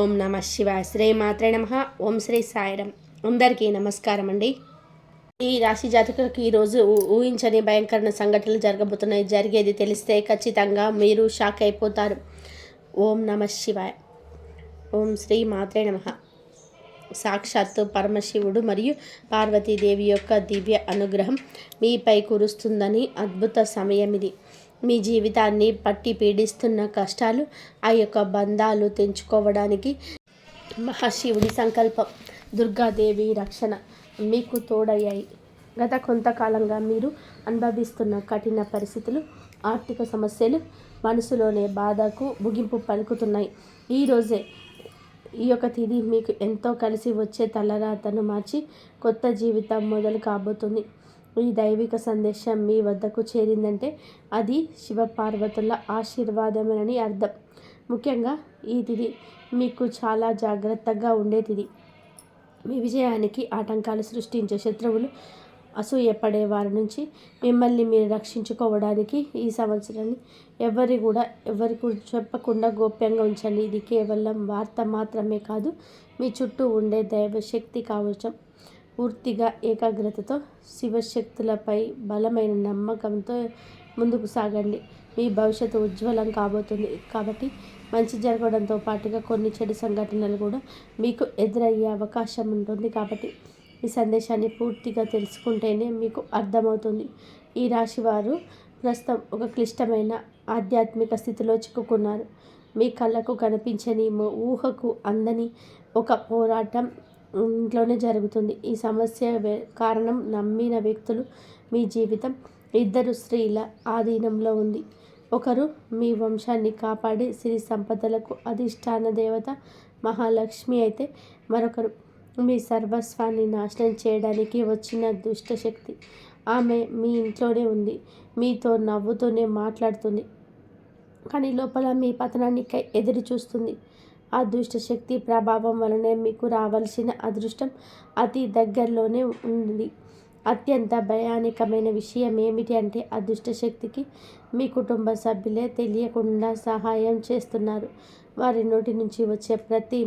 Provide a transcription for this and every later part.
ఓం నమ శివాయ. శ్రీ మాత్రే నమః. ఓం శ్రీ సాయిరం. అందరికీ నమస్కారం అండి. ఈ రాశి జాతకులకు ఈరోజు ఊహించని భయంకర సంఘటనలు జరగబోతున్నాయి. జరిగేది తెలిస్తే ఖచ్చితంగా మీరు షాక్ అయిపోతారు. ఓం నమ శివాయ. ఓం శ్రీ మాత్రే నమః. సాక్షాత్తు పరమశివుడు మరియు పార్వతీదేవి యొక్క దివ్య అనుగ్రహం మీపై కురుస్తుందని అద్భుత సమయం ఇది. మీ జీవితాన్ని పట్టి పీడిస్తున్న కష్టాలు, ఆ యొక్క బంధాలు తెంచుకోవడానికి మహాశివుడి సంకల్పం, దుర్గాదేవి రక్షణ మీకు తోడయ్యాయి. గత కొంతకాలంగా మీరు అనుభవిస్తున్న కఠిన పరిస్థితులు, ఆర్థిక సమస్యలు మనసులోనే బాధకు ముగింపు పలుకుతున్నాయి. ఈరోజే ఈ యొక్క తిథి మీకు ఎంతో కలిసి వచ్చే తలరాతను మార్చి కొత్త జీవితం మొదలు కాబోతుంది. ఈ దైవిక సందేశం మీ వద్దకు చేరిందంటే అది శివపార్వతుల ఆశీర్వాదమేనని అర్థం. ముఖ్యంగా ఈ తిథి మీకు చాలా జాగ్రత్తగా ఉండే తిథి. మీ విజయానికి ఆటంకాలు సృష్టించే శత్రువులు, అసూయపడే వారి నుంచి మిమ్మల్ని మీరు రక్షించుకోవడానికి ఈ సంవత్సరాన్ని ఎవరికి చెప్పకుండా గోప్యంగా ఉంచండి. ఇది కేవలం వార్త మాత్రమే కాదు, మీ చుట్టూ ఉండే దైవశక్తి కవచం. పూర్తిగా ఏకాగ్రతతో, శివశక్తులపై బలమైన నమ్మకంతో ముందుకు సాగండి. మీ భవిష్యత్తు ఉజ్వలం కాబోతుంది. కాబట్టి మంచి జరగడంతో పాటుగా కొన్ని చెడు సంఘటనలు కూడా మీకు ఎదురయ్యే అవకాశం ఉంటుంది. కాబట్టి ఈ సందేశాన్ని పూర్తిగా తెలుసుకుంటేనే మీకు అర్థమవుతుంది. ఈ రాశి వారు ప్రస్తుతం ఒక క్లిష్టమైన ఆధ్యాత్మిక స్థితిలో చిక్కుకున్నారు. మీ కళ్ళకు కనిపించని, ఊహకు అందని ఒక పోరాటం ఇంట్లోనే జరుగుతుంది. ఈ సమస్య కారణం నమ్మిన వ్యక్తులు. మీ జీవితం ఇద్దరు స్త్రీల ఆధీనంలో ఉంది. ఒకరు మీ వంశాన్ని కాపాడే సిరి సంపదలకు అధిష్టాన దేవత మహాలక్ష్మి అయితే, మరొకరు మీ సర్వస్వాన్ని నాశనం చేయడానికి వచ్చిన దుష్టశక్తి. ఆమె మీ ఇంట్లోనే ఉంది, మీతో నవ్వుతూనే మాట్లాడుతుంది, కానీ లోపల మీ పతనాన్ని ఎదురు చూస్తుంది. ఆ దుష్టశక్తి ప్రభావం వలనే మీకు రావాల్సిన అదృష్టం అతి దగ్గరలోనే ఉంది. అత్యంత భయానకమైన విషయం ఏమిటి అంటే, ఆ దుష్టశక్తికి మీ కుటుంబ సభ్యులే తెలియకుండా సహాయం చేస్తున్నారు. వారి నోటి నుంచి వచ్చే ప్రతి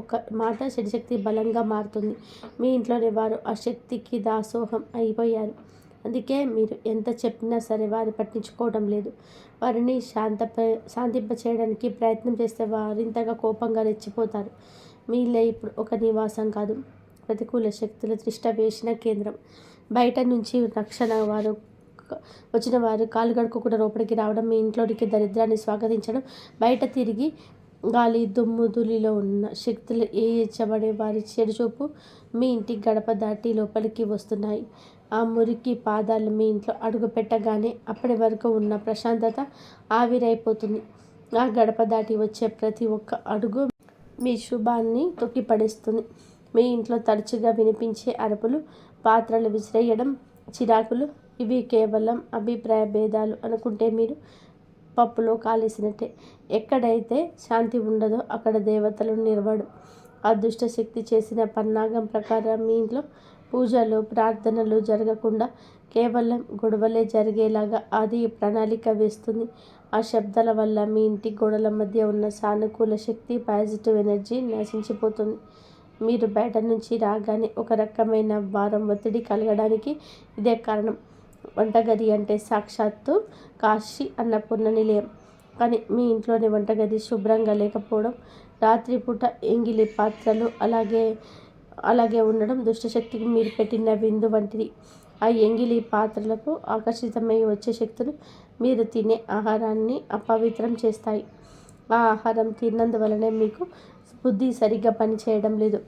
ఒక్క మాట చెడుశక్తి బలంగా మారుతుంది. మీ ఇంట్లోనే వారు ఆ శక్తికి దాసోహం అయిపోయారు. అందుకే మీరు ఎంత చెప్పినా సరే వారు పట్టించుకోవడం లేదు. వారిని శాంతింప చేయడానికి ప్రయత్నం చేస్తే వారింతగా కోపంగా రెచ్చిపోతారు. మీలే ఇప్పుడు ఒక నివాసం కాదు, ప్రతికూల శక్తుల తిష్ట వేసిన కేంద్రం. బయట నుంచి రక్షణ వచ్చిన వారు కాలు గడుకోకుండా లోపలికి రావడం, మీ ఇంట్లోనికి దరిద్రాన్ని స్వాగతించడం, బయట తిరిగి గాలి దుమ్ము ధూళిలో ఉన్న శక్తులు ఏచబడే వారి చెడుచూపు మీ ఇంటి గడప దాటి లోపలికి వస్తున్నాయి. ఆ మురికి పాదాలు మీ ఇంట్లో అడుగు పెట్టగానే అప్పటి వరకు ఉన్న ప్రశాంతత ఆవిరైపోతుంది. ఆ గడప దాటి వచ్చే ప్రతి ఒక్క అడుగు మీ శుభాన్ని తొక్కిపడేస్తుంది. మీ ఇంట్లో తరచుగా వినిపించే అరుపులు, పాత్రలు విసిరేయడం, చిరాకులు ఇవి కేవలం అభిప్రాయ భేదాలు అనుకుంటే మీరు పప్పులో కాలేసినట్టే. ఎక్కడైతే శాంతి ఉండదో అక్కడ దేవతలు నిర్వడు. ఆ దుష్టశక్తి చేసిన పన్నాగం ప్రకారం మీ ఇంట్లో పూజలు, ప్రార్థనలు జరగకుండా కేవలం గొడవలే జరిగేలాగా అది ప్రణాళిక వేస్తుంది. ఆ శబ్దాల వల్ల మీ ఇంటి గోడల మధ్య ఉన్న సానుకూల శక్తి, పాజిటివ్ ఎనర్జీ నశించిపోతుంది. మీరు బయట నుంచి రాగానే ఒక రకమైన భారం, ఒత్తిడి కలగడానికి ఇదే కారణం. వంటగది అంటే సాక్షాత్తు కాశీ అన్నపూర్ణ నిలయం. కానీ మీ ఇంట్లోని వంటగది శుభ్రంగా లేకపోవడం, రాత్రిపూట ఎంగిలి పాత్రలు అలాగే ఉండడం దుష్టశక్తికి మీరు పెట్టిన విందు వంటిది. ఆ ఎంగిలి పాత్రలకు ఆకర్షితమై వచ్చే శక్తులు మీరు తినే ఆహారాన్ని అపవిత్రం చేస్తాయి. ఆ ఆహారం తిన్నందువలనే మీకు బుద్ధి సరిగ్గా పనిచేయడం లేదు,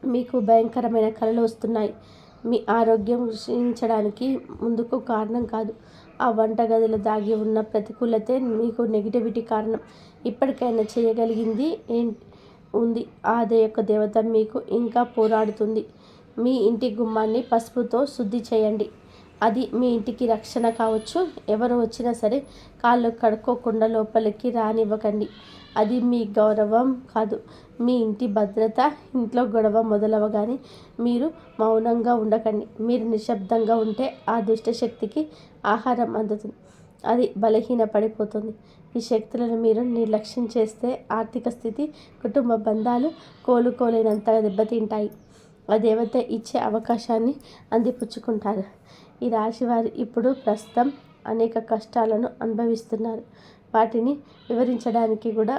మీకు భయంకరమైన కలలు వస్తున్నాయి. మీ ఆరోగ్యం క్షీణించడానికి ముందుకు కారణం కాదు, ఆ వంటగదిలో దాగి ఉన్న ప్రతికూలతే మీకు నెగిటివిటీ కారణం. ఇప్పటికైనా చేయగలిగింది ఉంది. ఆ యొక్క దేవత మీకు ఇంకా పోరాడుతుంది. మీ ఇంటి గుమ్మాన్ని పసుపుతో శుద్ధి చేయండి. అది మీ ఇంటికి రక్షణ కావచ్చు. ఎవరు వచ్చినా సరే కాళ్ళు కడుక్కోకుండా లోపలికి రానివ్వకండి. అది మీ గౌరవం కాదు, మీ ఇంటి భద్రత. ఇంట్లో గొడవ మొదలవగానే మీరు మౌనంగా ఉండకండి. మీరు నిశ్శబ్దంగా ఉంటే ఆ దుష్టశక్తికి ఆహారం అందుతుంది, అది బలహీన పడిపోతుంది. ఈ శక్తులను మీరు నిర్లక్ష్యం చేస్తే ఆర్థిక స్థితి, కుటుంబ బంధాలు కోలుకోలేనంత దెబ్బతింటాయి. ఆ దేవత ఇచ్చే అవకాశాన్ని అందిపుచ్చుకుంటారు. ఈ రాశివారు ఇప్పుడు ప్రస్తుతం అనేక కష్టాలను అనుభవిస్తున్నారు. వాటిని వివరించడానికి కూడా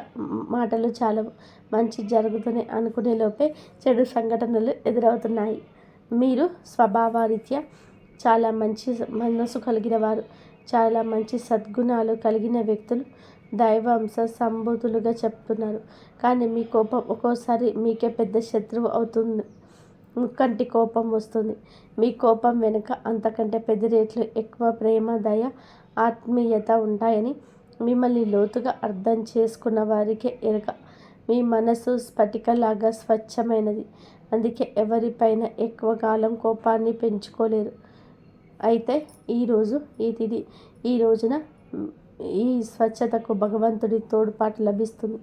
మాటలు చాలవు. మంచి జరుగుతుంది అనుకునే లోపే చెడు సంఘటనలు ఎదురవుతున్నాయి. మీరు స్వభావరీత్యా చాలా మంచి మనసు కలిగిన వారు, చాలా మంచి సద్గుణాలు కలిగిన వ్యక్తులు, దైవాంశ సంభూతులుగా చెప్తున్నారు. కానీ మీ కోపం ఒక్కోసారి మీకే పెద్ద శత్రువు అవుతుంది. ముక్కంటి కోపం వస్తుంది. మీ కోపం వెనుక అంతకంటే 10 రెట్లు ఎక్కువ ప్రేమ, దయ, ఆత్మీయత ఉంటాయని మిమ్మల్ని లోతుగా అర్థం చేసుకున్న వారికే ఎరుక. మీ మనసు స్ఫటికలాగా స్వచ్ఛమైనది. అందుకే ఎవరిపైన ఎక్కువ కాలం కోపాన్ని పెంచుకోలేరు. అయితే ఈరోజు ఈ తిథి, ఈ రోజున ఈ స్వచ్ఛతకు భగవంతుడి తోడ్పాటు లభిస్తుంది.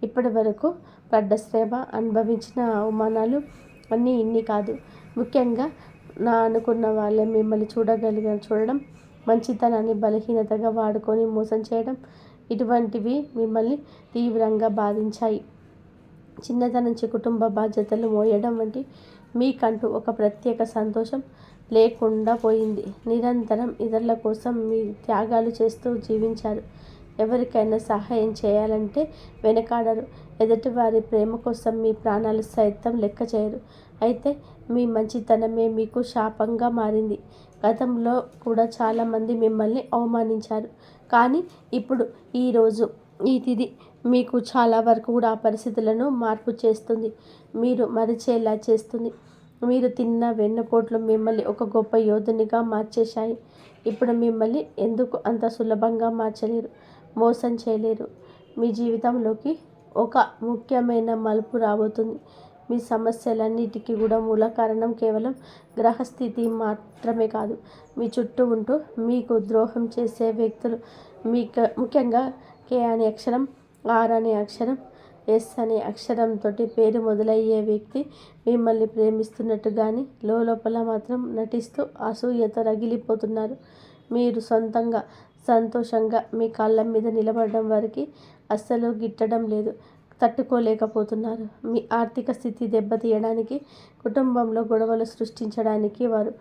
ఇప్పటి వరకు పడ్డ శ్రమ, అనుభవించిన అవమానాలు అన్నీ ఇన్ని కాదు. ముఖ్యంగా నా అనుకున్న వాళ్ళే మిమ్మల్ని చూడడం, మంచితనాన్ని బలహీనతగా వాడుకొని మోసం చేయడం, ఇటువంటివి మిమ్మల్ని తీవ్రంగా బాధించాయి. చిన్నతనం నుంచి కుటుంబ బాధ్యతలు మోయడం వంటి మీకంటూ ఒక ప్రత్యేక సంతోషం లేకుండా పోయింది. నిరంతరం ఇతరుల కోసం మీ త్యాగాలు చేస్తూ జీవించారు. ఎవరికైనా సహాయం చేయాలంటే వెనకాడరు. ఎదుటివారి ప్రేమ కోసం మీ ప్రాణాలు సైతం లెక్క చేయరు. అయితే మీ మంచితనమే మీకు శాపంగా మారింది. గతంలో కూడా చాలామంది మిమ్మల్ని అవమానించారు. కానీ ఇప్పుడు ఈరోజు ఈ తిథి మీకు చాలా వరకు కూడా ఆ పరిస్థితులను మార్పు చేస్తుంది. మీరు మరిచేలా చేస్తుంది. మీరు తిన్న వెన్నుపోట్లు మిమ్మల్ని ఒక గొప్ప యోధునిగా మార్చేశాయి. ఇప్పుడు మిమ్మల్ని ఎందుకు అంత సులభంగా మార్చలేరు, మోసం చేయలేరు. మీ జీవితంలోకి ఒక ముఖ్యమైన మలుపు రాబోతుంది. మీ సమస్యలన్నిటికీ కూడా మూల కారణం కేవలం గ్రహస్థితి మాత్రమే కాదు, మీ చుట్టూ ఉంటూ మీకు ద్రోహం చేసే వ్యక్తులు. ముఖ్యంగా కే అనే అక్షరం, ఆర్ అనే అక్షరం, ఎస్ అనే అక్షరంతో పేరు మొదలయ్యే వ్యక్తి మిమ్మల్ని ప్రేమిస్తున్నట్టు కానీ లోపల మాత్రం నటిస్తూ అసూయతో రగిలిపోతున్నారు. మీరు సొంతంగా సంతోషంగా మీ కాళ్ళ మీద నిలబడడం వరకు అస్సలు గిట్టడం లేదు, తట్టుకోలేకపోతున్నారు. మీ ఆర్థిక స్థితి దెబ్బతీయడానికి, కుటుంబంలో గొడవలు సృష్టించడానికి వారు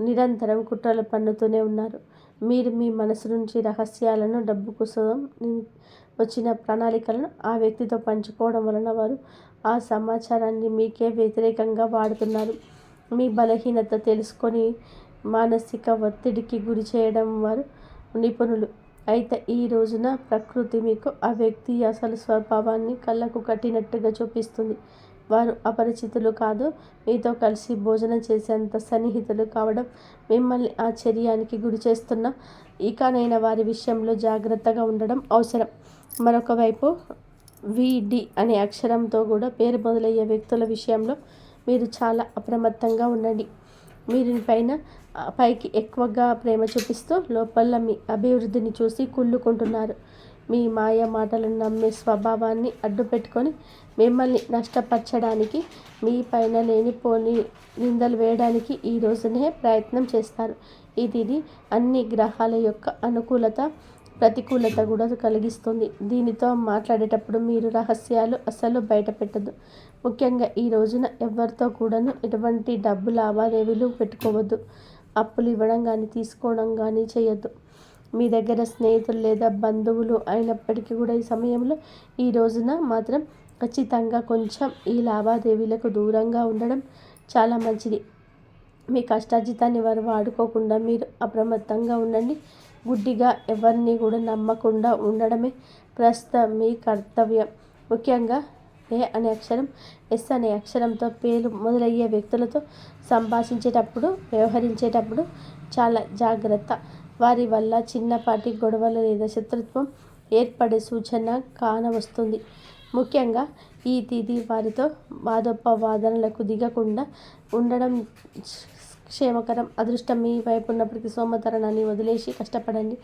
నిరంతరం కుట్రలు పన్నుతూనే ఉన్నారు. మీరు మీ మనసు నుంచి రహస్యాలను, డబ్బు కోసం వచ్చిన ప్రణాళికలను ఆ వ్యక్తితో పంచుకోవడం వలన వారు ఆ సమాచారాన్ని మీకే వ్యతిరేకంగా వాడుతున్నారు. మీ బలహీనత తెలుసుకొని మానసిక ఒత్తిడికి గురి చేయడం వారు నిపుణులు. అయితే ఈ రోజున ప్రకృతి మీకు ఆ వ్యక్తి అసలు స్వభావాన్ని కళ్ళకు కట్టినట్టుగా చూపిస్తుంది. వారు అపరిచితులు కాదు, మీతో కలిసి భోజనం చేసేంత సన్నిహితులు కావడం మిమ్మల్ని ఆశ్చర్యానికి గురి చేస్తున్న. ఇకనైనా వారి విషయంలో జాగ్రత్తగా ఉండడం అవసరం. మరొక వైపు విడి అనే అక్షరంతో కూడా పేరు మొదలయ్యే వ్యక్తుల విషయంలో మీరు చాలా అప్రమత్తంగా ఉండండి. మీరు పైకి ఎక్కువగా ప్రేమ చూపిస్తూ లోపల మీ అభివృద్ధిని చూసి కుళ్ళుకుంటున్నారు. మీ మాయ మాటలను నమ్మే స్వభావాన్ని అడ్డుపెట్టుకొని మిమ్మల్ని నష్టపరచడానికి, మీ పైన లేనిపోని నిందలు వేయడానికి ఈ రోజునే ప్రయత్నం చేస్తారు. ఇది అన్ని గ్రహాల యొక్క అనుకూలత, ప్రతికూలత కూడా కలిగిస్తుంది. దీనితో మాట్లాడేటప్పుడు మీరు రహస్యాలు అస్సలు బయట పెట్టద్దు. ముఖ్యంగా ఈ రోజున ఎవరితో కూడాను ఎటువంటి డబ్బు లావాదేవీలు పెట్టుకోవద్దు. అప్పులు ఇవ్వడం కానీ తీసుకోవడం కానీ చేయొద్దు. మీ దగ్గర స్నేహితులు లేదా బంధువులు అయినప్పటికీ కూడా ఈ సమయంలో ఈ రోజున మాత్రం ఖచ్చితంగా కొంచెం ఈ లావాదేవీలకు దూరంగా ఉండడం చాలా మంచిది. మీ కష్టార్జితాన్ని వారు వాడుకోకుండా మీరు అప్రమత్తంగా ఉండండి. గుడ్డిగా ఎవరిని కూడా నమ్మకుండా ఉండడమే ప్రస్తుతం మీ కర్తవ్యం. ముఖ్యంగా ఏ అనే అక్షరం, ఎస్ అనే అక్షరంతో పేరు మొదలయ్యే వ్యక్తులతో సంభాషించేటప్పుడు, వ్యవహరించేటప్పుడు చాలా జాగ్రత్త. వారి వల్ల చిన్నపాటి గొడవలు లేదా శత్రుత్వం ఏర్పడే సూచన కానవస్తుంది. ముఖ్యంగా ఈ తిథి వారితో వాదోపవాదనలకు దిగకుండా ఉండడం క్షేమకరం. అదృష్టం మీ వైపు ఉన్నప్పటికీ సోమతరణాన్ని వదిలేసి కష్టపడండి.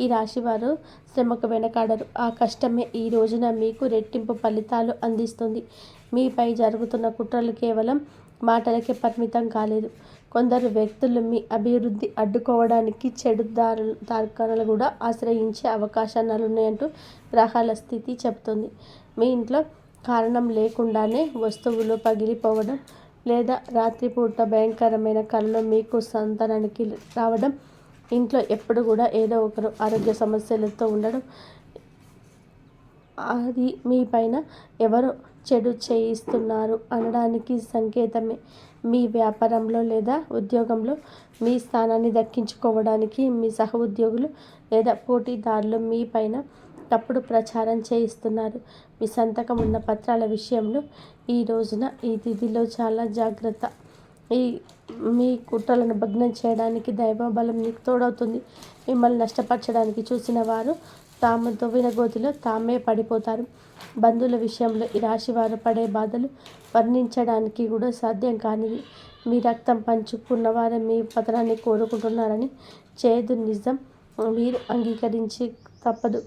ఈ రాశివారు శ్రమకు వెనకాడరు. ఆ కష్టమే ఈ రోజున మీకు రెట్టింపు ఫలితాలు అందిస్తుంది. మీపై జరుగుతున్న కుట్రలు కేవలం మాటలకే పరిమితం కాలేదు. కొందరు వ్యక్తులు మీ అభివృద్ధి అడ్డుకోవడానికి చెడు దారులను కూడా ఆశ్రయించే అవకాశాలున్నాయంటూ గ్రహాల స్థితి చెప్తుంది. మీ ఇంట్లో కారణం లేకుండానే వస్తువులు పగిలిపోవడం లేదా రాత్రిపూట భయంకరమైన కళలు మీకు సంతానానికి రావడం, ఇంట్లో ఎప్పుడు కూడా ఏదో ఒకరు ఆరోగ్య సమస్యలతో ఉండడం, అది మీ పైన ఎవరో చెడు చేయిస్తున్నారు అనడానికి సంకేతమే. మీ వ్యాపారంలో లేదా ఉద్యోగంలో మీ స్థానాన్ని దక్కించుకోవడానికి మీ సహ ఉద్యోగులు లేదా పోటీదారులు మీ పైన తప్పుడు ప్రచారం చేయిస్తున్నారు. మీ సంతకం ఉన్న పత్రాల విషయంలో ఈ రోజున ఈ తిథిలో చాలా జాగ్రత్త. మీ కుట్రలను భగ్నం చేయడానికి దైవబలం మీకు తోడవుతుంది. మిమ్మల్ని నష్టపరచడానికి చూసిన వారు తాము తవ్విన గోతిలో తామే పడిపోతారు. బంధువుల విషయంలో ఈ రాశి వారు పడే బాధలు వర్ణించడానికి కూడా సాధ్యం కానిది. మీ రక్తం పంచుకున్న వారే మీ పతనాన్ని కోరుకుంటున్నారని చేదు నిజం మీరు అంగీకరించి తప్పదు.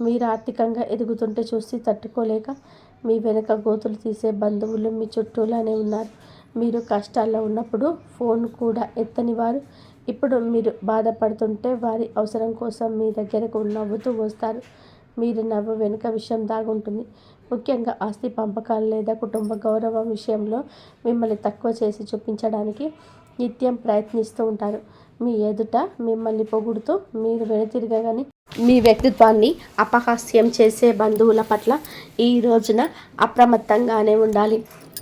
మీరు ఆర్థికంగా ఎదుగుతుంటే చూసి తట్టుకోలేక మీ వెనుక గోతులు తీసే బంధువులు మీ చుట్టూలానే ఉన్నారు. మీరు కష్టాల్లో ఉన్నప్పుడు ఫోన్ కూడా ఎత్తని వారు ఇప్పుడు మీరు బాధపడుతుంటే వారి అవసరం కోసం మీ దగ్గరకు నవ్వుతూ వస్తారు. మీరు నవ్వు వెనుక విషయం దాగుంటుంది. ముఖ్యంగా ఆస్తి పంపకాలు లేదా కుటుంబ గౌరవం విషయంలో మిమ్మల్ని తక్కువ చేసి చూపించడానికి నిత్యం ప్రయత్నిస్తూ ఉంటారు. మీ ఎదుట మిమ్మల్ని పొగుడుతూ మీరు వెనుతిరగని మీ వ్యక్తిత్వాన్ని అపహాస్యం చేసే బంధువుల పట్ల ఈ రోజున అప్రమత్తంగానే ఉండాలి.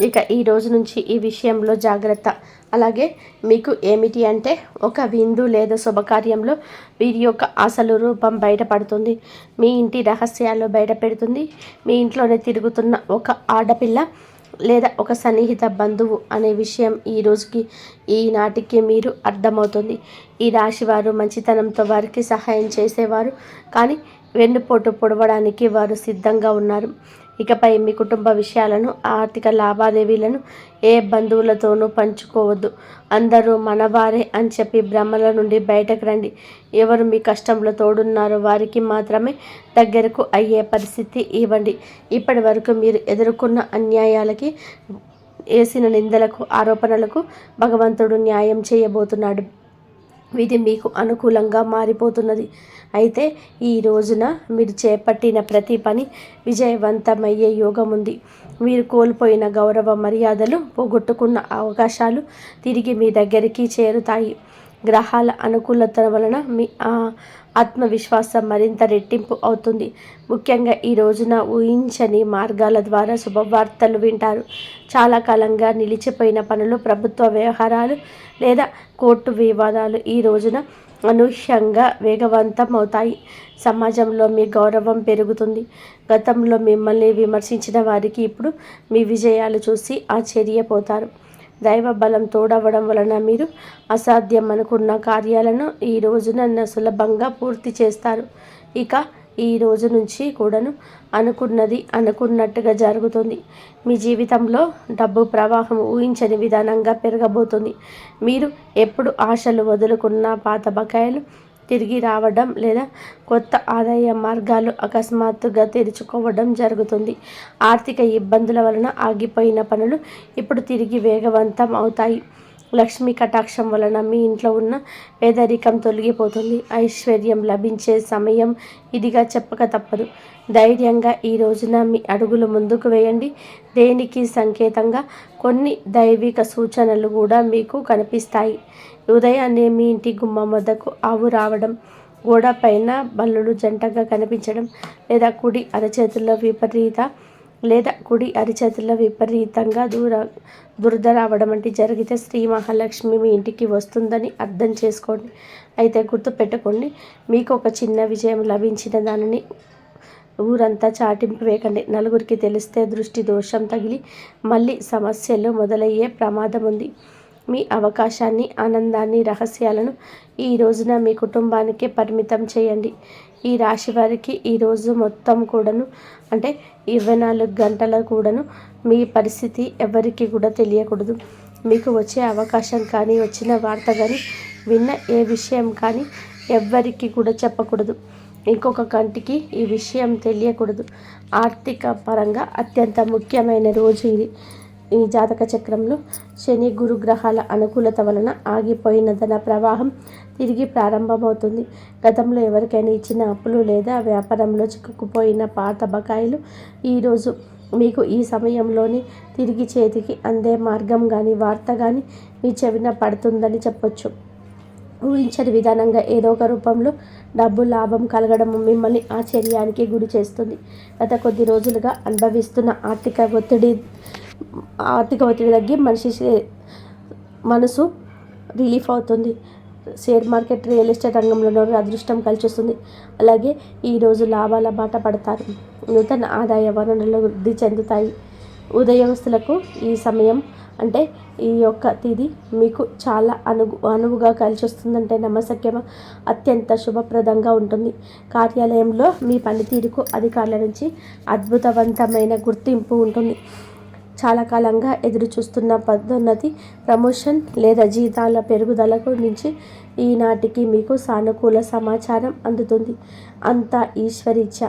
ఇక ఈ రోజు నుంచి ఈ విషయంలో జాగ్రత్త. అలాగే మీకు ఏమిటి అంటే, ఒక విందు లేదా శుభకార్యంలో వీరి యొక్క అసలు రూపం బయటపడుతుంది. మీ ఇంటి రహస్యాలు బయటపెడుతుంది. మీ ఇంట్లోనే తిరుగుతున్న ఒక ఆడపిల్ల లేదా ఒక సన్నిహిత బంధువు అనే విషయం ఈనాటికి మీరు అర్థమవుతుంది. ఈ రాశివారు మంచితనంతో వారికి సహాయం చేసేవారు, కానీ వెన్నుపోటు పొడవడానికి వారు సిద్ధంగా ఉన్నారు. ఇకపై మీ కుటుంబ విషయాలను, ఆర్థిక లావాదేవీలను ఏ బంధువులతోనూ పంచుకోవద్దు. అందరూ మనవారే అని చెప్పి భ్రమల నుండి బయటకు రండి. ఎవరు మీ కష్టంలో తోడున్నారో వారికి మాత్రమే దగ్గరకు అయ్యే పరిస్థితి ఇవ్వండి. ఇప్పటి వరకు మీరు ఎదుర్కొన్న అన్యాయాలకి, వేసిన నిందలకు, ఆరోపణలకు భగవంతుడు న్యాయం చేయబోతున్నాడు. ఇది మీకు అనుకూలంగా మారిపోతున్నది. అయితే ఈ రోజున మీరు చేపట్టిన ప్రతి పని విజయవంతమయ్యే యోగం ఉంది. మీరు కోల్పోయిన గౌరవ మర్యాదలు, పోగొట్టుకున్న అవకాశాలు తిరిగి మీ దగ్గరికి చేరుతాయి. గ్రహాల అనుకూలత వలన మీ ఆత్మవిశ్వాసం మరింత రెట్టింపు అవుతుంది. ముఖ్యంగా ఈ రోజున ఊహించని మార్గాల ద్వారా శుభవార్తలు వింటారు. చాలా కాలంగా నిలిచిపోయిన పనులు, ప్రభుత్వ వ్యవహారాలు లేదా కోర్టు వివాదాలు ఈ రోజున అనూహ్యంగా వేగవంతం అవుతాయి. సమాజంలో మీ గౌరవం పెరుగుతుంది. గతంలో మిమ్మల్ని విమర్శించిన వారికి ఇప్పుడు మీ విజయాలు చూసి ఆశ్చర్యపోతారు. దైవ బలం తోడవడం వలన మీరు అసాధ్యం అనుకున్న కార్యాలను ఈ రోజున సులభంగా పూర్తి చేస్తారు. ఇక ఈ రోజు నుంచి కూడాను అనుకున్నది అనుకున్నట్టుగా జరుగుతుంది. మీ జీవితంలో డబ్బు ప్రవాహం ఊహించని విధానంగా పెరగబోతుంది. మీరు ఎప్పుడు ఆశలు వదులుకున్న పాత బకాయిలు తిరిగి రావడం లేదా కొత్త ఆదాయ మార్గాలు అకస్మాత్తుగా తెరుచుకోవడం జరుగుతుంది. ఆర్థిక ఇబ్బందుల వలన ఆగిపోయిన పనులు ఇప్పుడు తిరిగి వేగవంతం అవుతాయి. లక్ష్మీ కటాక్షం వలన మీ ఇంట్లో ఉన్న పేదరికం తొలగిపోతుంది. ఐశ్వర్యం లభించే సమయం ఇదిగా చెప్పక తప్పదు. ధైర్యంగా ఈ రోజున మీ అడుగులు ముందుకు వేయండి. దేనికి సంకేతంగా కొన్ని దైవిక సూచనలు కూడా మీకు కనిపిస్తాయి. ఉదయాన్నే మీ ఇంటి గుమ్మం వద్దకు ఆవు రావడం, గోడ పైన బల్లులు జంటగా కనిపించడం, లేదా కుడి అరిచేతుల్లో విపరీతంగా దురద రావడం వంటి జరిగితే శ్రీ మహాలక్ష్మి మీ ఇంటికి వస్తుందని అర్థం చేసుకోండి. అయితే గుర్తుపెట్టుకోండి, మీకు ఒక చిన్న విజయం లభించిన దానిని ఊరంతా చాటింపు వేయకండి. నలుగురికి తెలిస్తే దృష్టి దోషం తగిలి మళ్ళీ సమస్యలు మొదలయ్యే ప్రమాదం ఉంది. మీ అవకాశాన్ని, ఆనందాన్ని, రహస్యాలను ఈ రోజున మీ కుటుంబానికే పరిమితం చేయండి. ఈ రాశి వారికి ఈరోజు మొత్తం కూడాను, అంటే 24 గంటల కూడాను మీ పరిస్థితి ఎవరికి కూడా తెలియకూడదు. మీకు వచ్చే అవకాశం కానీ, వచ్చిన వార్త కానీ, విన్న ఏ విషయం కానీ ఎవ్వరికి కూడా చెప్పకూడదు. ఇంకొక కంటికి ఈ విషయం తెలియకూడదు. ఆర్థిక పరంగా అత్యంత ముఖ్యమైన రోజు ఇది. ఈ జాతక చక్రంలో శని గురు గ్రహాల అనుకూలత వలన ఆగిపోయిన ధన ప్రవాహం తిరిగి ప్రారంభమవుతుంది. గతంలో ఎవరికైనా ఇచ్చిన అప్పులు లేదా వ్యాపారంలో చిక్కుకుపోయిన పాత బకాయిలు ఈరోజు మీకు ఈ సమయంలోనే తిరిగి చేతికి అందే మార్గం కానీ వార్త కానీ మీ చెవిన పడుతుందని చెప్పొచ్చు. ఊహించని విధానంగా ఏదో ఒక రూపంలో డబ్బు లాభం కలగడం మిమ్మల్ని ఆశ్చర్యానికి గురి చేస్తుంది. గత కొద్ది రోజులుగా అనుభవిస్తున్న ఆర్థిక ఒత్తిడి తగ్గి మనసు రిలీఫ్ అవుతుంది. షేర్ మార్కెట్, రియల్ ఎస్టేట్ రంగంలో అదృష్టం కలిసొస్తుంది. అలాగే ఈరోజు లాభాల బాట పడతారు. నూతన ఆదాయ వనరులు వృద్ధి చెందుతాయి. ఉద్యోగస్తులకు ఈ సమయం అంటే ఈ యొక్క తిథి మీకు చాలా అనువుగా కలిసి వస్తుందంటే నమ్మశక్యమా, అత్యంత శుభప్రదంగా ఉంటుంది. కార్యాలయంలో మీ పనితీరుకు అధికారుల నుంచి అద్భుతవంతమైన గుర్తింపు ఉంటుంది. చాలా కాలంగా ఎదురు చూస్తున్న పదోన్నతి, ప్రమోషన్ లేదా జీతాల పెరుగుదలకు నుంచి ఈనాటికి మీకు సానుకూల సమాచారం అందుతుంది. అంతా ఈశ్వరీచ్ఛ.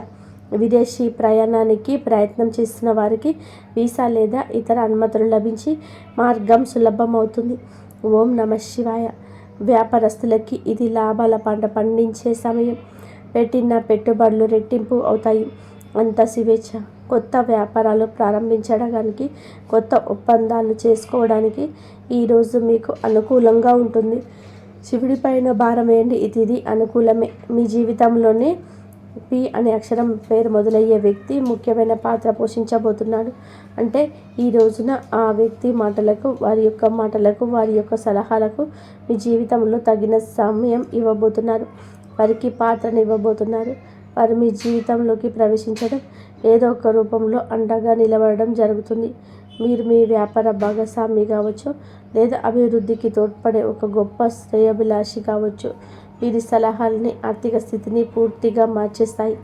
విదేశీ ప్రయాణానికి ప్రయత్నం చేస్తున్న వారికి వీసా లేదా ఇతర అనుమతులు లభించి మార్గం సులభమవుతుంది. ఓం నమః శివాయ. వ్యాపారస్తులకి ఇది లాభాల పంట పండించే సమయం. పెట్టిన పెట్టుబడులు రెట్టింపు అవుతాయి. అంత స్వేచ్ఛ. కొత్త వ్యాపారాలు ప్రారంభించడానికి, కొత్త ఒప్పందాలు చేసుకోవడానికి ఈరోజు మీకు అనుకూలంగా ఉంటుంది. శివుడిపైన భారం వేయండి. ఇది అనుకూలమే. మీ జీవితంలోనే పి అనే అక్షరం పేరు మొదలయ్యే వ్యక్తి ముఖ్యమైన పాత్ర పోషించబోతున్నాడు. అంటే ఈ రోజున ఆ వ్యక్తి మాటలకు, వారి యొక్క సలహాలకు మీ జీవితంలో తగిన సమయం ఇవ్వబోతున్నారు. వారికి పాత్రను ఇవ్వబోతున్నారు. వారు మీ జీవితంలోకి ప్రవేశించడం, ఏదో ఒక రూపంలో అండగా నిలబడడం జరుగుతుంది. మీరు మీ వ్యాపార భాగస్వామి కావచ్చు, లేదా అభివృద్ధికి తోడ్పడే ఒక గొప్ప శ్రేయోభిలాషి కావచ్చు. వీరి సలహాలని ఆర్థిక స్థితిని పూర్తిగా మార్చేస్తాయి.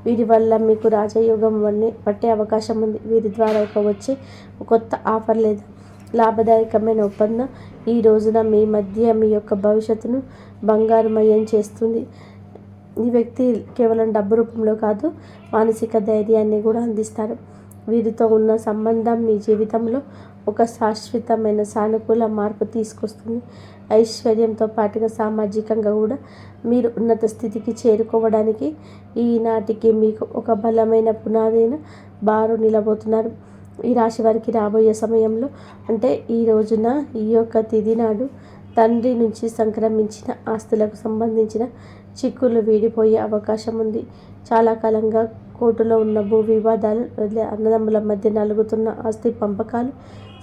వీరి వల్ల మీకు రాజయోగం పట్టే అవకాశం ఉంది. వీరి ద్వారా వచ్చే కొత్త ఆఫర్ లేదా లాభదాయకమైన ఒప్పందం ఈ రోజున మీ మధ్య మీ యొక్క భవిష్యత్తును బంగారుమయం చేస్తుంది. ఈ వ్యక్తి కేవలం డబ్బు రూపంలో కాదు, మానసిక ధైర్యాన్ని కూడా అందిస్తారు. వీరితో ఉన్న సంబంధం మీ జీవితంలో ఒక శాశ్వతమైన సానుకూల మార్పు తీసుకొస్తుంది. ఐశ్వర్యంతో పాటుగా సామాజికంగా కూడా మీరు ఉన్నత స్థితికి చేరుకోవడానికి ఈనాటికి మీకు ఒక బలమైన పునాదైన బారు నిలబోతున్నారు. ఈ రాశి వారికి రాబోయే సమయంలో అంటే ఈ రోజున ఈ యొక్క తిథి నాడు తండ్రి నుంచి సంక్రమించిన ఆస్తులకు సంబంధించిన చిక్కులు వీడిపోయే అవకాశం ఉంది. చాలా కాలంగా కోర్టులో ఉన్న భూ వివాదాలు, అన్నదమ్ముల మధ్య నలుగుతున్న ఆస్తి పంపకాలు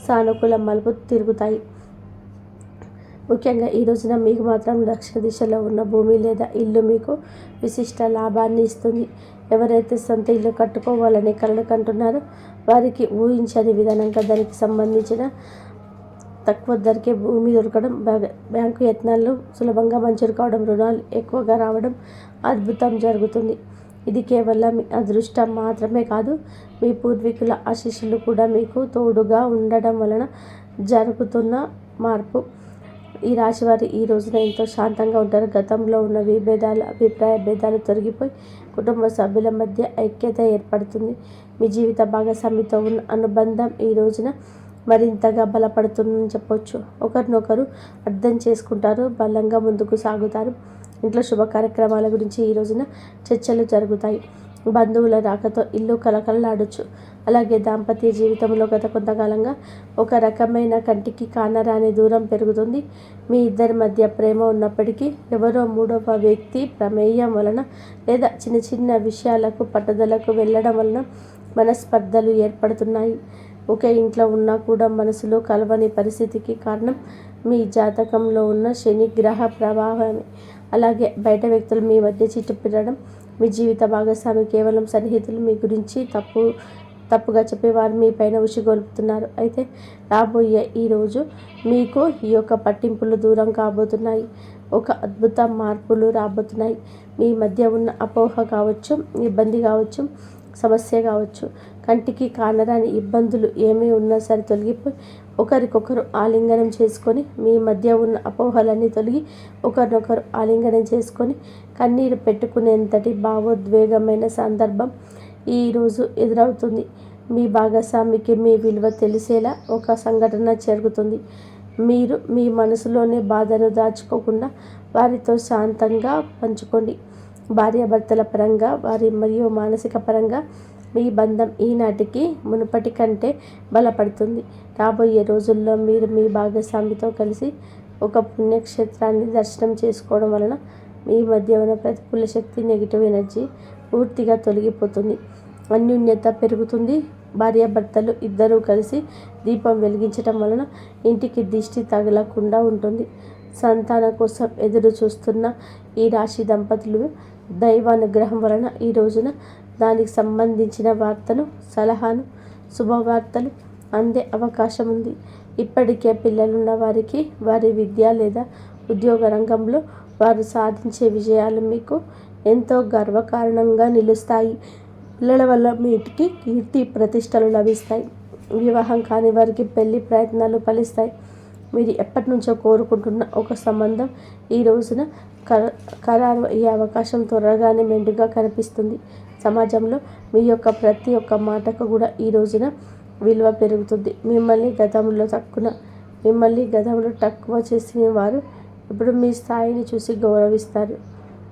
సానుకూల మలుపు తిరుగుతాయి. ముఖ్యంగా ఈ రోజున మీకు మాత్రం దక్షిణ దిశలో ఉన్న భూమి లేదా ఇల్లు మీకు విశిష్ట లాభాన్ని ఇస్తుంది. ఎవరైతే సొంత ఇల్లు కట్టుకోవాలని కలలు కంటున్నారో వారికి ఊహించని విధానంగా దానికి సంబంధించిన తక్కువ ధరకే భూమి దొరకడం, బ్యాంకు యత్నాలు సులభంగా మంజూరు కావడం, రుణాలు ఎక్కువగా రావడం అద్భుతం జరుగుతుంది. ఇది కేవలం మీ అదృష్టం మాత్రమే కాదు, మీ పూర్వీకుల ఆశీస్సులు కూడా మీకు తోడుగా ఉండడం వలన జరుగుతున్న మార్పు. ఈ రాశివారు ఈ రోజున ఎంతో శాంతంగా ఉంటారు. గతంలో ఉన్న అభిప్రాయ భేదాలు తొలగిపోయి కుటుంబ సభ్యుల మధ్య ఐక్యత ఏర్పడుతుంది. మీ జీవిత భాగస్వామితో ఉన్న అనుబంధం ఈ రోజున మరింతగా బలపడుతుందని చెప్పొచ్చు. ఒకరినొకరు అర్థం చేసుకుంటారు, బలంగా ముందుకు సాగుతారు. ఇంట్లో శుభ కార్యక్రమాల గురించి ఈ రోజున చర్చలు జరుగుతాయి. బంధువుల రాకతో ఇల్లు కలకలలాడొచ్చు. అలాగే దాంపత్య జీవితంలో గత కొంతకాలంగా ఒక రకమైన కంటికి కానరాని దూరం పెరుగుతుంది. మీ ఇద్దరి మధ్య ప్రేమ ఉన్నప్పటికీ ఎవరో మూడవ వ్యక్తి ప్రమేయం వలన లేదా చిన్న చిన్న విషయాలకు పట్టుదలకు వెళ్ళడం వలన మనస్పర్ధలు ఏర్పడుతున్నాయి. ఒకే ఇంట్లో ఉన్నా కూడా మనసులో కలవని పరిస్థితికి కారణం మీ జాతకంలో ఉన్న శని గ్రహ ప్రభావమే. అలాగే బయట వ్యక్తులు మీ మధ్య చిట్టుపిరడం, మీ జీవిత భాగస్వామి కేవలం సన్నిహితులు మీ గురించి తప్పుగా చెప్పేవారు మీ పైన ఉసిగొల్పుతున్నారు. అయితే రాబోయే ఈరోజు మీకు ఈ యొక్క పట్టింపులు దూరం కాబోతున్నాయి. ఒక అద్భుత మార్పులు రాబోతున్నాయి. మీ మధ్య ఉన్న అపోహ కావచ్చు, ఇబ్బంది కావచ్చు, సమస్య కావచ్చు, కంటికి కానరాని ఇబ్బందులు ఏమీ ఉన్నా సరే తొలగిపోయి ఒకరికొకరు ఆలింగనం చేసుకొని, మీ మధ్య ఉన్న అపోహలన్నీ తొలగి ఒకరినొకరు ఆలింగనం చేసుకొని కన్నీరు పెట్టుకునేంతటి భావోద్వేగమైన సందర్భం ఈరోజు ఎదురవుతుంది. మీ భాగస్వామికి మీ విలువ తెలిసేలా ఒక సంఘటన జరుగుతుంది. మీరు మీ మనసులోని బాధను దాచుకోకుండా వారితో శాంతంగా పంచుకోండి. భార్యాభర్తల పరంగా మరియు మానసిక పరంగా మీ బంధం ఈనాటికి మునుపటి కంటే బలపడుతుంది. రాబోయే రోజుల్లో మీరు మీ భాగస్వామితో కలిసి ఒక పుణ్యక్షేత్రాన్ని దర్శనం చేసుకోవడం వలన మీ మధ్య ఉన్న ప్రతికూల శక్తి, నెగిటివ్ ఎనర్జీ పూర్తిగా తొలగిపోతుంది. అన్యోన్యత పెరుగుతుంది. భార్యాభర్తలు ఇద్దరూ కలిసి దీపం వెలిగించటం వలన ఇంటికి దిష్టి తగలకుండా ఉంటుంది. సంతానం కోసం ఎదురు చూస్తున్న ఈ రాశి దంపతులు దైవానుగ్రహం వలన ఈ రోజున దానికి సంబంధించిన వార్తను, సలహాను, శుభవార్తలు అందే అవకాశం ఉంది. ఇప్పటికే పిల్లలున్న వారికి వారి విద్య లేదా ఉద్యోగ రంగంలో వారు సాధించే విజయాలు మీకు ఎంతో గర్వకారణంగా నిలుస్తాయి. పిల్లల వల్ల మీ ఇంటికి కీర్తి ప్రతిష్టలు లభిస్తాయి. వివాహం కాని వారికి పెళ్లి ప్రయత్నాలు ఫలిస్తాయి. మీరు ఎప్పటి నుంచో కోరుకుంటున్న ఒక సంబంధం ఈ రోజున ఖరారు అయ్యే అవకాశం త్వరగానే మెండుగా కనిపిస్తుంది. సమాజంలో మీ యొక్క ప్రతి ఒక్క మాటకు కూడా ఈ రోజున విలువ పెరుగుతుంది. మిమ్మల్ని గతంలో తక్కువ చేసిన వారు ఇప్పుడు మీ స్థాయిని చూసి గౌరవిస్తారు.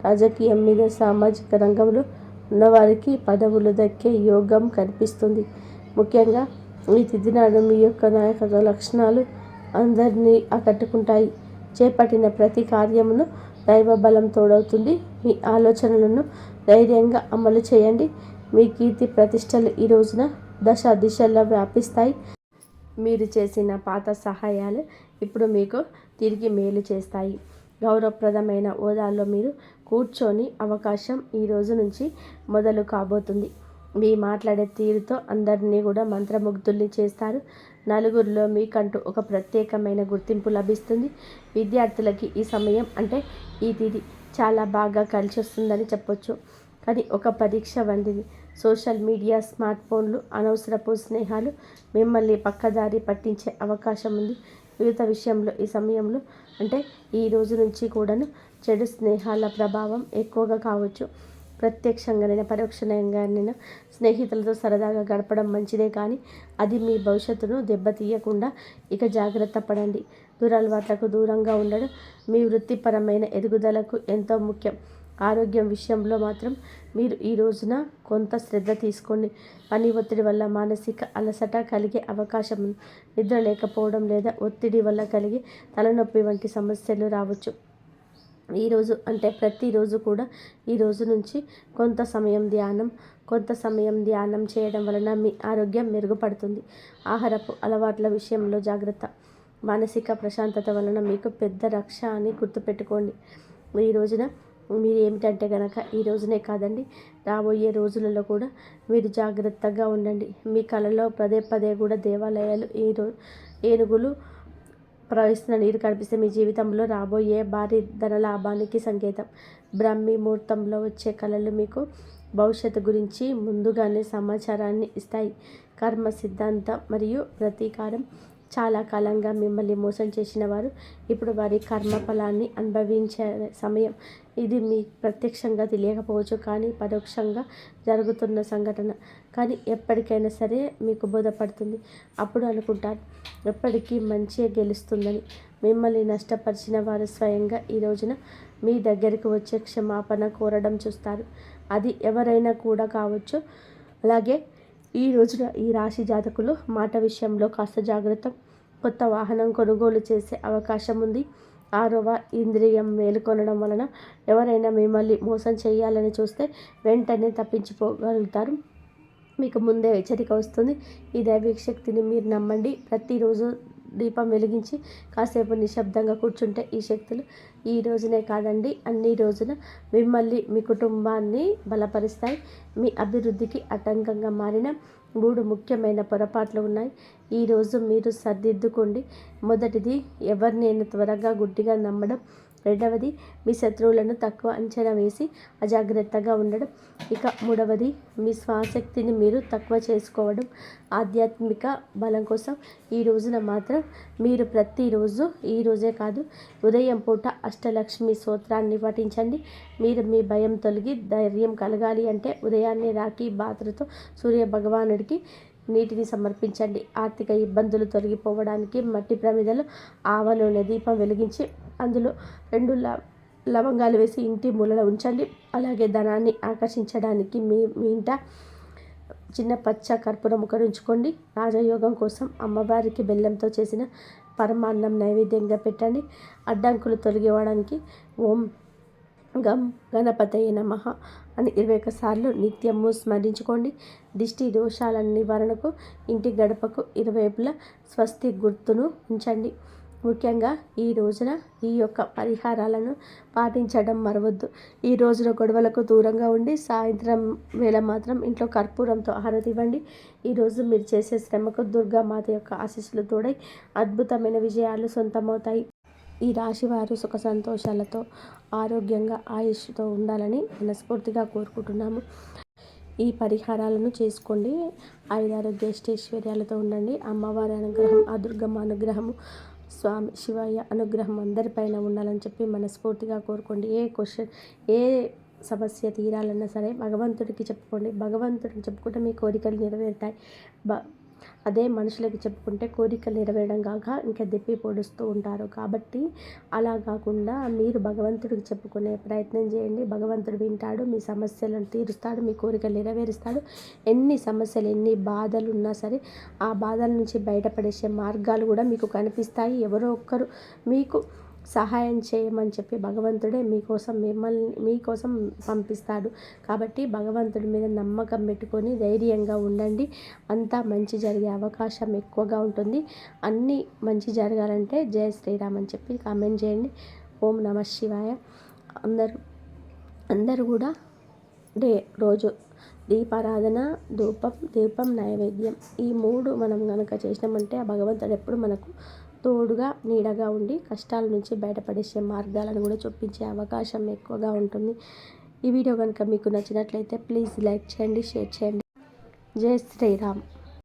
రాజకీయం మీద, సామాజిక రంగంలో ఉన్నవారికి పదవులు దక్కే యోగం కనిపిస్తుంది. ముఖ్యంగా ఈ తిథి నాడు మీ యొక్క నాయకత్వ లక్షణాలు అందరినీ ఆకట్టుకుంటాయి. చేపట్టిన ప్రతి కార్యమును దైవ బలం తోడవుతుంది. మీ ఆలోచనలను ధైర్యంగా అమలు చేయండి. మీ కీర్తి ప్రతిష్టలు ఈ రోజున దశ దిశల్లో వ్యాపిస్తాయి. మీరు చేసిన పాత సహాయాలు ఇప్పుడు మీకు తిరిగి మేలు చేస్తాయి. గౌరవప్రదమైన హోదాలో మీరు కూర్చొని అవకాశం ఈ రోజు నుంచి మొదలు కాబోతుంది. మీ మాట్లాడే తీరుతో అందరినీ కూడా మంత్రముగ్ధుల్ని చేస్తారు. నలుగురిలో మీకంటూ ఒక ప్రత్యేకమైన గుర్తింపు లభిస్తుంది. విద్యార్థులకి ఈ సమయం అంటే ఈ తిథి చాలా బాగా కలిసి వస్తుందని చెప్పొచ్చు. కానీ ఒక పరీక్ష వంటిది. సోషల్ మీడియా, స్మార్ట్ ఫోన్లు, అనవసరపు స్నేహాలు మిమ్మల్ని పక్కదారి పట్టించే అవకాశం ఉంది. యువత విషయంలో ఈ సమయంలో అంటే ఈ రోజు నుంచి కూడాను చెడు స్నేహాల ప్రభావం ఎక్కువగా కావచ్చు. ప్రత్యక్షంగానైనా పరోక్షంగానైనా స్నేహితులతో సరదాగా గడపడం మంచిదే, కానీ అది మీ భవిష్యత్తును దెబ్బతీయకుండా ఇక జాగ్రత్త పడండి. దురలవాట్లకు దూరంగా ఉండడం మీ వృత్తిపరమైన ఎదుగుదలకు ఎంతో ముఖ్యం. ఆరోగ్యం విషయంలో మాత్రం మీరు ఈ రోజున కొంత శ్రద్ధ తీసుకోండి. పని ఒత్తిడి వల్ల మానసిక అలసట కలిగే అవకాశం ఉంది. నిద్ర లేకపోవడం లేదా ఒత్తిడి వల్ల కలిగే తలనొప్పి వంటి సమస్యలు రావచ్చు. ఈరోజు అంటే ప్రతిరోజు కూడా ఈ రోజు నుంచి కొంత సమయం ధ్యానం చేయడం వలన మీ ఆరోగ్యం మెరుగుపడుతుంది. ఆహారపు అలవాట్ల విషయంలో జాగ్రత్త. మానసిక ప్రశాంతత వలన మీకు పెద్ద రక్ష అని గుర్తుపెట్టుకోండి. ఈ రోజున మీరు ఏమిటంటే కనుక ఈ రోజునే కాదండి, రాబోయే రోజులలో కూడా మీరు జాగ్రత్తగా ఉండండి. మీ కళలో పదే పదే కూడా దేవాలయాలు, ఏనుగులు ప్రవహిస్తున్న నీరు కనిపిస్తే మీ జీవితంలో రాబోయే భారీ ధనలాభానికి సంకేతం. బ్రాహ్మీ ముహూర్తంలో వచ్చే కళలు మీకు భవిష్యత్తు గురించి ముందుగానే సమాచారాన్ని ఇస్తాయి. కర్మ సిద్ధాంతం మరియు ప్రతీకారం. చాలా కాలంగా మిమ్మల్ని మోసం చేసిన వారు ఇప్పుడు వారి కర్మ ఫలాన్ని అనుభవించే సమయం. ఇది మీ ప్రత్యక్షంగా తెలియకపోవచ్చు, కానీ పరోక్షంగా జరుగుతున్న సంఘటన. కానీ ఎప్పటికైనా సరే మీకు బోధపడుతుంది. అప్పుడు అనుకుంటారు ఎప్పటికీ మంచిగా గెలుస్తుందని. మిమ్మల్ని నష్టపరిచిన వారు స్వయంగా ఈ రోజున మీ దగ్గరికి వచ్చే క్షమాపణ కోరడం చూస్తారు. అది ఎవరైనా కూడా కావచ్చు. అలాగే ఈ రోజున ఈ రాశి జాతకులు మాట విషయంలో కాస్త జాగ్రత్త. కొత్త వాహనం కొనుగోలు చేసే అవకాశం ఉంది. 6వ ఇంద్రియం మేలుకొనడం వలన ఎవరైనా మిమ్మల్ని మోసం చేయాలని చూస్తే వెంటనే తప్పించుకోగలుగుతారు. మీకు ముందే హెచ్చరిక వస్తుంది. ఈ దైవిక శక్తిని మీరు నమ్మండి. ప్రతిరోజు దీపం వెలిగించి కాసేపు నిశ్శబ్దంగా కూర్చుంటే ఈ శక్తులు ఈ రోజునే కాదండి, అన్ని రోజున మిమ్మల్ని, మీ కుటుంబాన్ని బలపరుస్తాయి. మీ అభివృద్ధికి ఆటంకంగా మారిన 3 ముఖ్యమైన పొరపాట్లు ఉన్నాయి. ఈరోజు మీరు సర్దిద్దుకోండి. మొదటిది, ఎవరినైనా త్వరగా గుడ్డిగా నమ్మడం. రెండవది, మీ శత్రువులను తక్కువ అంచనా వేసి అజాగ్రత్తగా ఉండడం. ఇక మూడవది, మీ స్వశక్తిని మీరు తక్కువ చేసుకోవడం. ఆధ్యాత్మిక బలం కోసం ఈ రోజున మాత్రం మీరు ప్రతిరోజు, ఈ రోజే కాదు, ఉదయం పూట అష్టలక్ష్మి స్తోత్రాన్ని పఠించండి. మీరు మీ భయం తొలగి ధైర్యం కలగాలి అంటే ఉదయాన్నే రాఖీ బాతులతో సూర్య భగవానుడికి నీటిని సమర్పించండి. ఆర్థిక ఇబ్బందులు తొలగిపోవడానికి మట్టి ప్రమిదలు ఆవ నూనె దీపం వెలిగించి అందులో 2 లవంగాలు వేసి ఇంటి మూలలో ఉంచండి. అలాగే ధనాన్ని ఆకర్షించడానికి మీ ఇంట చిన్న పచ్చ కర్పూరం ముక్కను ఉంచుకోండి. రాజయోగం కోసం అమ్మవారికి బెల్లంతో చేసిన పరమాన్నం నైవేద్యంగా పెట్టండి. అడ్డంకులు తొలగిపోవడానికి ఓం గం గణపతయ నమః అని 21 సార్లు నిత్యము స్మరించుకోండి. దిష్టి దోషాల నివారణకు ఇంటి గడపకు ఇరువైపులా స్వస్తి గుర్తును ఉంచండి. ముఖ్యంగా ఈ రోజున ఈ యొక్క పరిహారాలను పాటించడం మరవద్దు. ఈ రోజున గొడవలకు దూరంగా ఉండి సాయంత్రం వేళ మాత్రం ఇంట్లో కర్పూరంతో హారతి ఇవ్వండి. ఈరోజు మీరు చేసే శ్రమకు దుర్గామాత యొక్క ఆశీస్సులు తోడై అద్భుతమైన విజయాలు సొంతమవుతాయి. ఈ రాశివారు సుఖ సంతోషాలతో ఆరోగ్యంగా ఆయుష్తో ఉండాలని మనస్ఫూర్తిగా కోరుకుంటున్నాము. ఈ పరిహారాలను చేసుకోండి. ఆయురారోగ్య అష్టైశ్వర్యాలతో ఉండండి. అమ్మవారి అనుగ్రహం, ఆ దుర్గమ్మ అనుగ్రహము, స్వామి శివయ్య అనుగ్రహం అందరిపైన ఉండాలని చెప్పి మనస్ఫూర్తిగా కోరుకోండి. ఏ సమస్య తీరాలన్నా సరే భగవంతుడికి చెప్పుకోండి. భగవంతుడికి చెప్పుకుంటే మీ కోరికలు నెరవేరుతాయి. అదే మనుషులకి చెప్పుకుంటే కోరికలు నెరవేరడం కాక ఇంకా దెప్పి పొడుస్తూ ఉంటారు. కాబట్టి అలా కాకుండా మీరు భగవంతుడికి చెప్పుకునే ప్రయత్నం చేయండి. భగవంతుడు వింటాడు, మీ సమస్యలను తీరుస్తాడు, మీ కోరికలు నెరవేరుస్తాడు. ఎన్ని సమస్యలు, ఎన్ని బాధలు ఉన్నా సరే ఆ బాధల నుంచి బయటపడేసే మార్గాలు కూడా మీకు కనిపిస్తాయి. ఎవరో ఒక్కరు మీకు సహాయం చేయమని చెప్పి భగవంతుడే మీకోసం పంపిస్తాడు. కాబట్టి భగవంతుడి మీద నమ్మకం పెట్టుకొని ధైర్యంగా ఉండండి. అంతా మంచి జరిగే అవకాశం ఎక్కువగా ఉంటుంది. అన్నీ మంచి జరగాలంటే జై శ్రీరామ్ అని చెప్పి కామెంట్ చేయండి. ఓం నమః శివాయ. అందరూ కూడా రోజు దీపారాధన, దీపం నైవేద్యం ఈ 3 మనం కనుక చేసినామంటే ఆ భగవంతుడు ఎప్పుడు మనకు తోడుగా నీడగా ఉండి కష్టాల నుంచి బయటపడేసే మార్గాలను కూడా చూపించే అవకాశం ఎక్కువగా ఉంటుంది. ఈ వీడియో కనుక మీకు నచ్చినట్లయితే ప్లీజ్ లైక్ చేయండి, షేర్ చేయండి. జై శ్రీరామ్.